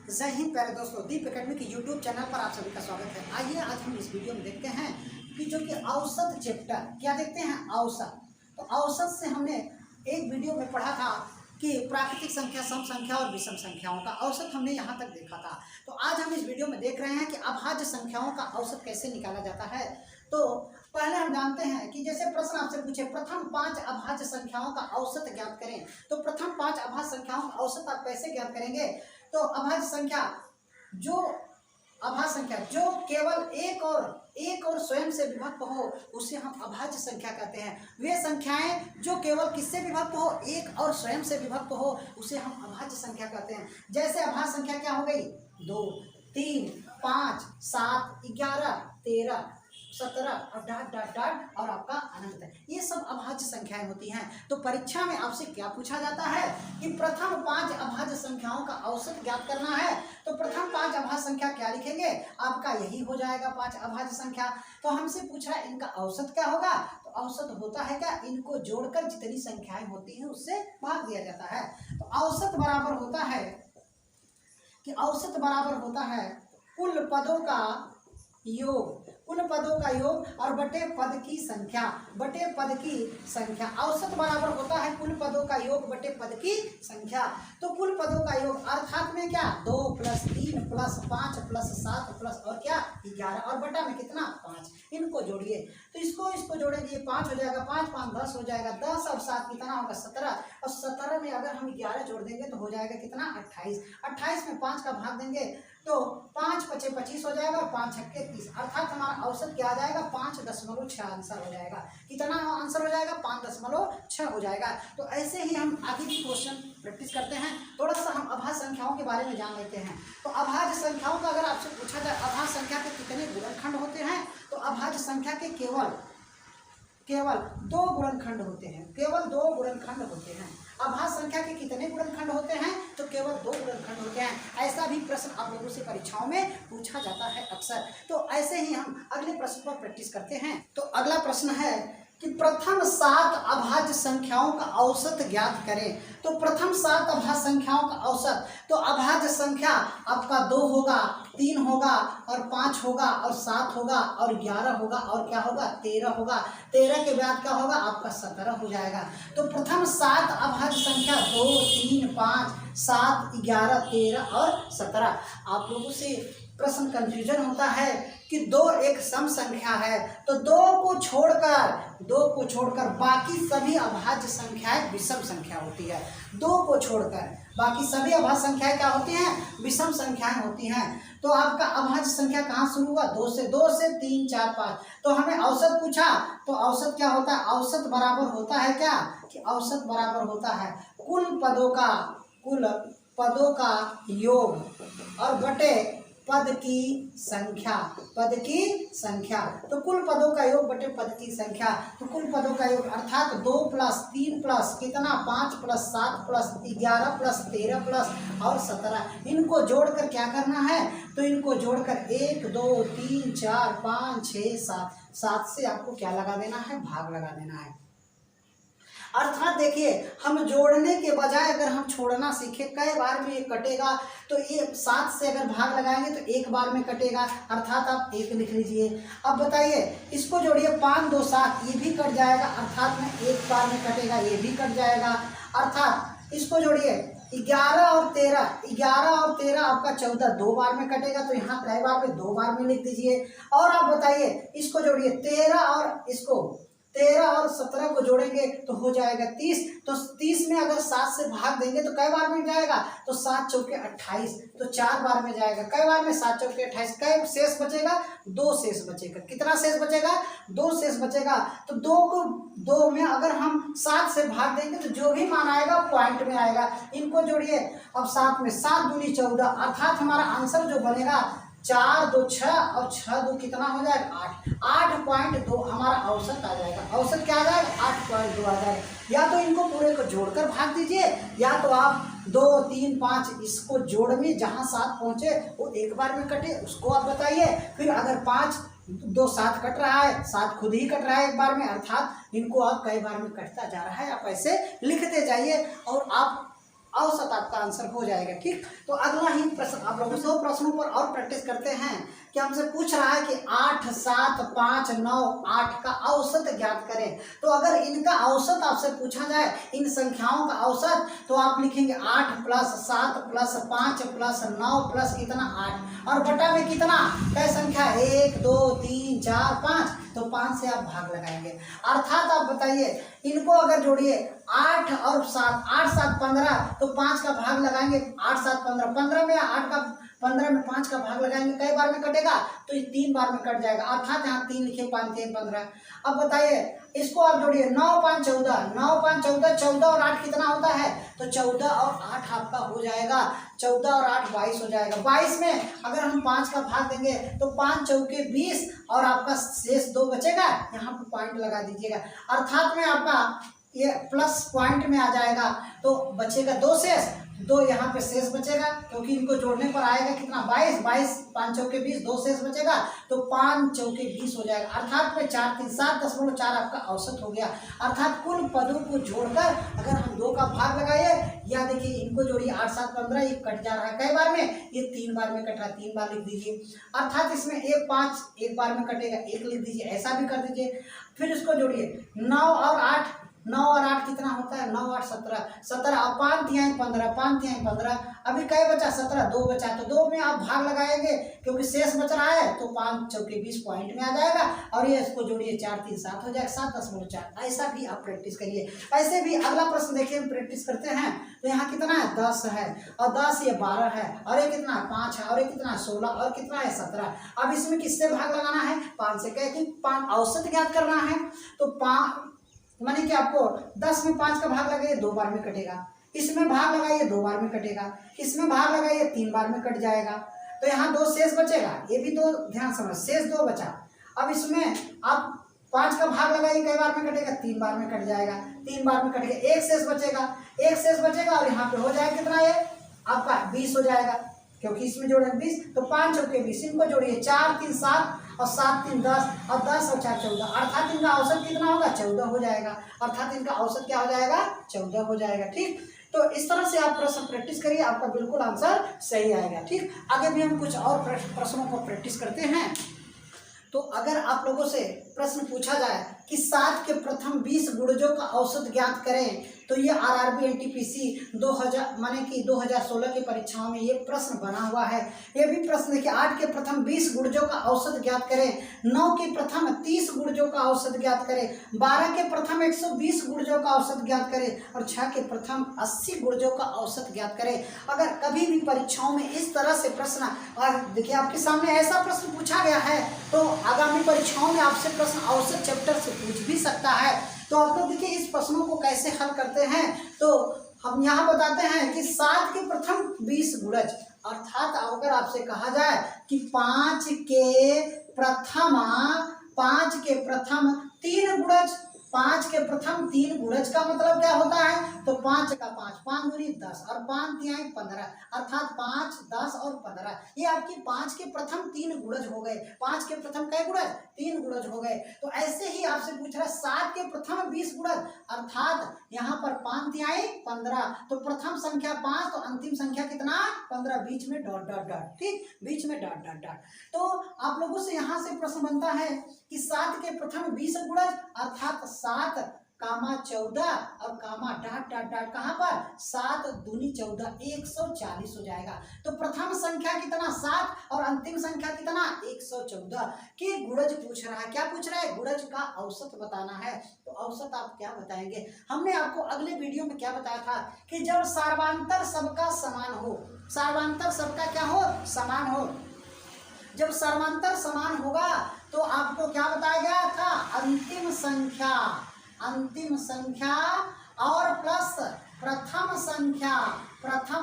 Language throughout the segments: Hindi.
जय हिंद प्यारे दोस्तों, दीप एकेडमी के यूट्यूब चैनल पर आप सभी का स्वागत है। आइए आज हम इस वीडियो में देखते हैं कि जो कि औसत चैप्टर क्या देखते हैं, औसत। तो औसत से हमने एक वीडियो में पढ़ा था कि प्राकृतिक संख्या, सम संख्या और विषम संख्याओं का औसत हमने यहाँ तक देखा था। तो आज हम इस वीडियो में देख रहे हैं कि अभाज्य संख्याओं का औसत कैसे निकाला जाता है। तो पहले हम जानते हैं कि जैसे प्रश्न आपसे पूछे प्रथम 5 अभाज्य संख्याओं का औसत ज्ञात करें, तो प्रथम 5 अभाज्य संख्याओं का औसत आप कैसे ज्ञात करेंगे। तो अभाज्य संख्या जो केवल एक और स्वयं से विभक्त हो उसे हम अभाज्य संख्या कहते हैं। वे संख्याएं जो केवल किससे विभक्त हो, एक और स्वयं से विभक्त हो, उसे हम अभाज्य संख्या कहते हैं। जैसे अभाज्य संख्या क्या हो गई, 2, 3, 5, 7, 11, 13, 17 और डाट डाट डाट और आपका अनंत है। ये सब अभाज्य संख्याएं होती हैं। तो परीक्षा में आपसे क्या पूछा जाता है कि प्रथम 5 अभाज्य संख्याओं का औसत ज्ञात करना है। तो प्रथम 5 अभाज्य संख्या क्या लिखेंगे, आपका यही हो जाएगा 5 अभाज्य संख्या। तो हमसे पूछा है इनका औसत क्या होगा। तो औसत होता है क्या, इनको जोड़कर जितनी संख्याएं होती हैं उससे भाग दिया जाता है। तो औसत बराबर होता है कुल पदों का योग और बटे पद की संख्या। औसत बराबर होता है कुल पदों का योग बटे पद की संख्या। तो कुल पदों का योग अर्थात में क्या, 2 + 3 + 5 + 7 प्लस और क्या 11 और बटा में कितना 5। इनको जोड़िए तो इसको जोड़ेंगे 5 हो जाएगा, 5 5 10 हो जाएगा, 10 और 7 कितना होगा 17 और 17 में अगर हम 11 जोड़ देंगे तो हो जाएगा कितना 28। 28 में 5 का भाग देंगे तो 5 × 5 = 25 हो जाएगा, 5 × 6 = 30 अर्थात हमारा औसत क्या आ जाएगा 5.6 आंसर हो जाएगा। कितना आंसर हो जाएगा 5.6 हो जाएगा। तो ऐसे ही हम आगे भी क्वेश्चन प्रैक्टिस करते हैं। थोड़ा सा हम अभाज्य संख्याओं के बारे में जान लेते हैं। तो अभाज्य संख्याओं का अगर आपसे पूछा जाए अभाज्य संख्या के कितने गुणनखंड होते हैं, तो अभाज्य संख्या के केवल 2 गुणनखंड होते हैं। अभाज्य संख्या के कितने गुणनखंड होते हैं, तो केवल 2 गुणनखंड होते हैं। ऐसा भी प्रश्न आप लोगों से परीक्षाओं में पूछा जाता है अक्सर। तो ऐसे ही हम अगले प्रश्न पर प्रैक्टिस करते हैं। तो अगला प्रश्न है कि प्रथम 7 अभाज्य संख्याओं का औसत ज्ञात करें। तो प्रथम 7 अभाज्य संख्याओं का औसत, तो अभाज्य संख्या आपका 2 होगा, 3 होगा और 5 होगा और 7 होगा और 11 होगा और क्या होगा 13 होगा। 13 के बाद क्या होगा आपका 17 हो जाएगा। तो प्रथम 7 अभाज्य संख्या 2, 3, 5, 7, 11, 13 और 17। आप लोगों से प्रश्न कंफ्यूजन होता है कि 2 एक सम संख्या है, तो 2 को छोड़कर बाकी सभी अभाज्य संख्याएं विषम संख्या होती है। 2 को छोड़कर बाकी सभी अभाज्य संख्याएं क्या होती हैं, विषम संख्याएं होती हैं। तो आपका अभाज्य संख्या कहाँ शुरू हुआ, 2 से 3, 4, 5। तो हमें औसत पूछा, तो औसत क्या होता है, औसत बराबर होता है क्या, कि औसत बराबर होता है कुल पदों का योग और बटे पद की संख्या। तो कुल पदों का योग बटे पद की संख्या। तो कुल पदों का योग अर्थात 2 + 3 + कितना 5 + 7 + 11 + 13 + और 17। इनको जोड़कर क्या करना है, तो इनको जोड़कर 1 2 3 4 5 6 7 7 से आपको क्या लगा देना है, भाग लगा देना है। अर्थात देखिए हम जोड़ने के बजाय अगर हम छोड़ना सीखे, कई बार में ये कटेगा, तो ये 7 से अगर भाग लगाएंगे तो एक बार में कटेगा, अर्थात आप 1 लिख लीजिए। अब बताइए इसको जोड़िए 5 2 7, ये भी कट जाएगा, अर्थात में एक बार में कटेगा, ये भी कट जाएगा। अर्थात इसको जोड़िए 11 और 13 आपका 14 2 बार में कटेगा, तो यहाँ कई बार में 2 बार में लिख दीजिए। और आप बताइए इसको जोड़िए 13 और 17 को जोड़ेंगे तो हो जाएगा 30। तो 30 में अगर 7 से भाग देंगे तो कई बार में जाएगा, तो 7 चौके 28, तो 4 बार में जाएगा। कई बार में 7 चौके 28, कई शेष बचेगा 2 शेष बचेगा। कितना शेष बचेगा, 2 शेष बचेगा। तो 2 को 2 में अगर हम 7 से भाग देंगे तो जो भी मान आएगा पॉइंट में आएगा। इनको जोड़िए अब 7 में 7 दूनी 14, अर्थात हमारा आंसर जो बनेगा 4 2 6 और 6 2 कितना हो जाएगा 8। 8.2 हमारा औसत आ जाएगा। औसत क्या आ जाएगा 8.2 आ जाएगा। या तो इनको पूरे को जोड़कर भाग दीजिए, या तो आप 2 3 5 इसको जोड़ में जहाँ 7 पहुँचे वो एक बार में कटे उसको आप बताइए। फिर अगर 5 2 7 कट रहा है, 7 खुद ही कट रहा है एक बार में, अर्थात इनको आप कई बार में कटता जा रहा है। आप ऐसे लिखते जाइए और आप औसत आपका आंसर हो जाएगा। ठीक, तो अगला ही प्रश्न आप लोगों से 2 प्रश्नों पर और प्रैक्टिस करते हैं कि हमसे पूछ रहा है कि 8, 7, 5, 9, 8 का औसत ज्ञात करें। तो अगर इनका औसत आपसे पूछा जाए, इन संख्याओं का औसत, तो आप लिखेंगे 8 + 7 + 5 + 9 प्लस कितना 8 और बटा में कितना कई संख्या 1 2 3 4 5, तो 5 से आप भाग लगाएंगे। अर्थात आप बताइए इनको अगर जोड़िए 8 और 7, 8 7 15, तो 5 का भाग लगाएंगे, 8 7 15, 15 में 8 का 15 में 5 का भाग लगाएंगे, कई बार में कटेगा तो ये 3 बार में कट जाएगा। अर्थात यहाँ 3 लिखे, 5 3 15। अब बताइए इसको आप जोड़िए 9 5 14, 9 5 14, 14 और 8 कितना होता है, तो 14 और 8 आपका हो जाएगा, 14 और 8 22 हो जाएगा। 22 में अगर हम 5 का भाग देंगे तो 5 चौके 20 और आपका शेष 2 बचेगा, यहाँ पर पॉइंट लगा दीजिएगा। अर्थात में आपका ये प्लस पॉइंट में आ जाएगा, तो बचेगा 2 शेष, 2 यहाँ पे शेष बचेगा, क्योंकि इनको जोड़ने पर आएगा कितना 22, 22 5 चौके 20, 2 शेष बचेगा, तो 5 चौके 20 हो जाएगा। अर्थात में 4 3 7.4 आपका औसत हो गया। अर्थात कुल पदों को जोड़कर अगर हम 2 का भाग लगाइए, या देखिए इनको जोड़िए 8 7 15, ये कट जा रहा है कई बार में, ये 3 बार में कट रहा है, 3 बार लिख दीजिए। अर्थात इसमें 1 5 एक बार में कटेगा, 1 लिख दीजिए, ऐसा भी कर दीजिए। फिर इसको जोड़िए 9 और 8, 9 और 8 कितना होता है, 9 8 17, 17 और 5 तिहाई 15, 5 तिहाई 15, अभी कई बचा 17, 2 बचा, तो 2 में आप भाग लगाएंगे क्योंकि शेष बच रहा है, तो 5 चौके 20 पॉइंट में आ जाएगा, और ये इसको जोड़िए 4 3 7 हो जाएगा, 7.4। ऐसा भी आप प्रैक्टिस करिए। ऐसे भी अगला प्रश्न देखिए हम प्रैक्टिस करते हैं, तो यहाँ कितना है 10 है, और 10 ये 12 है, और ये कितना 5 है, और ये कितना 16, और कितना है 17। अब इसमें किससे भाग लगाना है, 5 से, क्या कि 5 औसत ज्ञात करना है, तो 5 माने कि आपको 10 में 5 का भाग लगाइए 2 बार में कटेगा, इसमें भाग लगाइए 2 बार में कटेगा, इसमें भाग लगाइए 3 बार में कट जाएगा, तो यहाँ 2 शेष बचेगा, ये भी 2 ध्यान समझ, शेष 2 बचा। अब इसमें आप 5 का भाग लगाइए, कई बार में कटेगा, 3 बार में कट जाएगा, 3 बार में कट गया, 1 शेष बचेगा, 1 शेष बचेगा, और यहाँ पे हो जाएगा कितना, ये आपका 20 हो जाएगा, क्योंकि इसमें जोड़े 20, तो 5 चौके 20, इनको जोड़िए 4 3 7 और 7 3 10, और 10 और 4 14, अर्थात इनका औसत कितना होगा, 14 हो जाएगा। अर्थात इनका औसत क्या हो जाएगा, 14 हो जाएगा। ठीक, तो इस तरह से आप प्रश्न प्रैक्टिस करिए, आपका बिल्कुल आंसर सही आएगा। ठीक, आगे भी हम कुछ और प्रश्नों को प्रैक्टिस करते हैं। तो अगर आप लोगों से प्रश्न पूछा जाए कि 7 के प्रथम 20 गुणजों का औसत ज्ञात करें, तो ये आरआरबी एनटीपीसी 2000 माने कि 2016 की परीक्षाओं में ये प्रश्न बना हुआ है। ये भी प्रश्न देखिए, 8 के प्रथम 20 गुणजों का औसत ज्ञात करें, 9 के प्रथम 30 गुणजों का औसत ज्ञात करें, 12 के प्रथम 120 गुणजों का औसत ज्ञात करें, और 6 के प्रथम 80 गुणजों का औसत ज्ञात करें। अगर कभी भी परीक्षाओं में इस तरह से प्रश्न, और देखिए आपके सामने ऐसा प्रश्न पूछा गया है, तो आगामी परीक्षाओं में आपसे प्रश्न औसत चैप्टर से पूछ भी सकता है। तो आप लोग देखिए इस प्रश्नों को कैसे हल करते हैं, तो हम यहाँ बताते हैं कि 7 के प्रथम 20 गुणज, अर्थात अगर आपसे कहा जाए कि 5 के प्रथम 3 गुणज, 5 के प्रथम 3 गुणज का मतलब क्या होता है, तो 5 का 5, 5 दूनी 10, और 5 तिहाई 15, अर्थात 5 10 और 15, ये आपकी 5 के प्रथम 3 गुणज हो गए। 5 के प्रथम कै गुणज, 3 गुणज हो गए। तो ऐसे ही आपसे पूछ रहा है 7 के प्रथम 20 गुणज, अर्थात यहाँ पर 5 तिहाई 15, तो प्रथम संख्या 5, तो अंतिम संख्या कितना 15, बीच में डॉट डॉट डॉट। ठीक, बीच में डॉट डॉट डॉट। तो आप लोगों से यहाँ से प्रश्न बनता है कि 7 के प्रथम 20 गुणज, अर्थात 7 कामा 14 और कामा डाट डाट डाट, कहाँ पर 7 दूनी 14, 140 हो जाएगा। तो प्रथम संख्या कितना 7 और अंतिम संख्या कितना 114 के गुणज पूछ रहा है। क्या पूछ रहा है, गुणज का औसत बताना है। तो औसत आप क्या बताएंगे, हमने आपको अगले वीडियो में क्या बताया था कि जब सर्वांतर सबका समान हो, सर्वांतर सबका क्या हो, समान हो, जब सर्वांतर समान होगा तो आपको क्या बताया गया था, अंतिम संख्या और प्लस प्रथम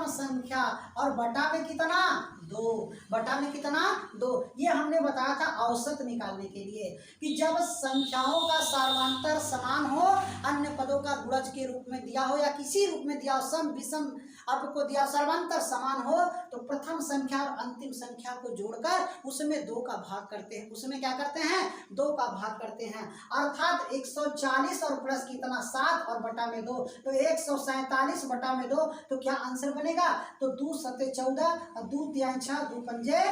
संख्या और बटा में कितना 2, बटा में कितना 2, ये हमने बताया था औसत निकालने के लिए कि जब संख्याओं का सर्वांतर समान हो, अन्य पदों का गुणज के रूप में दिया हो या किसी रूप में दिया हो, सम विषम आपको दिया, सर्वांतर समान हो, तो प्रथम संख्या और अंतिम संख्या को जोड़कर उसमें 2 का भाग करते हैं। उसमें क्या करते हैं, 2 का भाग करते हैं। अर्थात 140 और प्लस कितना 7 और बटा में 2, तो 147 बटा में 2, तो क्या आंसर बनेगा तो 2 सत्ते 14 और 2 तिहाई 6, 2 पंजे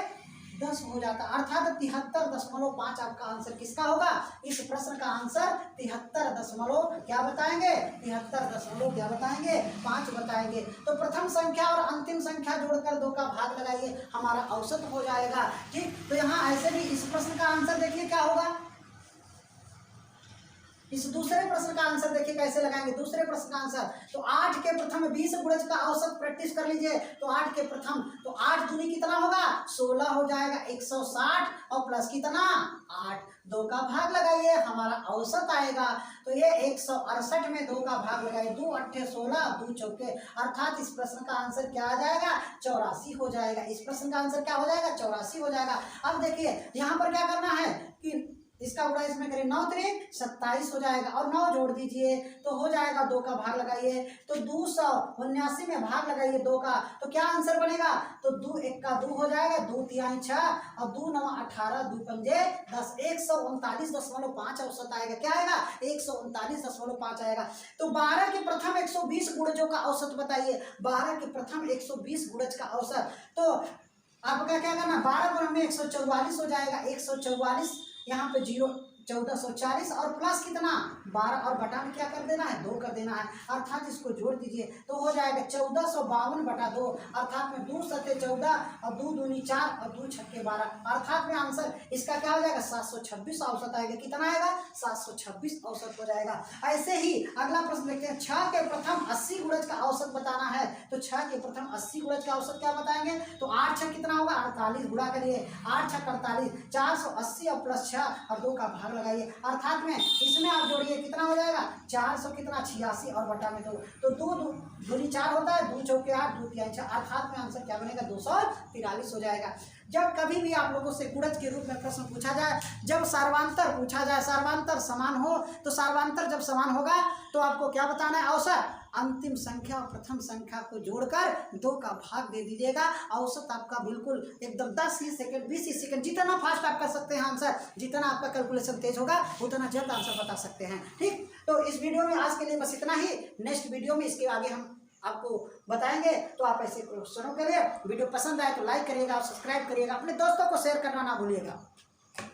10 हो जाता, अर्थात 73.5 आपका आंसर किसका होगा? इस प्रश्न का आंसर 73 दशमलव क्या बताएंगे? 73 दशमलव क्या बताएंगे? 5 बताएंगे। तो प्रथम संख्या और अंतिम संख्या जोड़कर 2 का भाग लगाइए, हमारा औसत हो जाएगा। ठीक, तो यहाँ ऐसे भी इस प्रश्न का आंसर देखिए क्या होगा। इस दूसरे प्रश्न का आंसर देखिए कैसे लगाएंगे। दूसरे प्रश्न का आंसर तो 8 के प्रथम 20 गुणज का औसत प्रैक्टिस कर लीजिए। तो 8 के प्रथम तो 8 दूनी कितना होगा? 16 हो जाएगा, 160 और प्लस कितना 8, 2 का भाग लगाइए, हमारा औसत आएगा। तो ये 168 में 2 का भाग लगाइए, 2 अट्ठे 16, 2 चौके, अर्थात इस प्रश्न का आंसर क्या आ जाएगा? 84 हो जाएगा। इस प्रश्न का आंसर क्या हो जाएगा? 84 हो जाएगा। अब देखिए यहाँ पर क्या करना है कि इसका गुणा इसमें करें, 9 त्रिक 27 हो जाएगा और 9 जोड़ दीजिए तो हो जाएगा, 2 का भाग लगाइए तो 279 में भाग लगाइए 2 का, तो क्या आंसर बनेगा? तो 2 एक का 2 हो जाएगा, 2 तिहाई 6 और 2 नवा 18, 2 पंजे 10, 139.5 औसत आएगा। क्या आएगा? 139.5 आएगा। तो 12 के प्रथम 120 गुणजों का औसत बताइए। 12 के प्रथम 120 गुणज का औसत, तो आपका क्या करना, 12 गुणा में 144 हो जाएगा, 144 यहाँ पे 0 1440 और प्लस कितना 12 और बटा में क्या कर देना है? 2 कर देना है, अर्थात इसको जोड़ दीजिए तो हो जाएगा 1452 बटा 2, अर्थात में 2 सत्ते 14 और 2 दूनी 4 और 2 छक्के 12, अर्थात में आंसर इसका क्या हो जाएगा? 726 औसत आएगा। कितना आएगा? 726 औसत हो जाएगा। ऐसे ही अगला प्रश्न देखते हैं। 6 के प्रथम 80 गुणज का औसत बताना है, तो 6 के प्रथम 80 गुणज का औसत क्या बताएंगे? तो 8 छक कितना होगा? 48, गुणा करिए, 8 छक 48, 480 और प्लस 6 और 2 का भाग लगाइए, अर्थात में इसमें आप जोड़िए कितना हो जाएगा? 400 कितना 86 और बटा में 2, तो 2 दूनी 4 होता है, 2 चौके 8, 2 तिहाई 6, अर्थात में आंसर क्या बनेगा? 243 हो जाएगा। जब कभी भी आप लोगों से गुणज के रूप में प्रश्न पूछा जाए, जब सर्वांतर पूछा जाए, सर्वांतर समान हो, तो सर्वांतर जब समान होगा तो आपको क्या बताना है? औसत। अंतिम संख्या और प्रथम संख्या को जोड़कर 2 का भाग दे दीजिएगा, औसत आपका बिल्कुल एकदम 10 ही सेकंड 20 ही सेकंड, जितना फास्ट आप कर सकते हैं आंसर, जितना आपका कैलकुलेशन तेज होगा उतना जल्द आंसर बता सकते हैं। ठीक, तो इस वीडियो में आज के लिए बस इतना ही। नेक्स्ट वीडियो में इसके आगे हम आपको बताएंगे, तो आप ऐसे क्वेश्चनों के लिए वीडियो पसंद आए तो लाइक करिएगा और सब्सक्राइब करिएगा, अपने दोस्तों को शेयर करना ना भूलिएगा।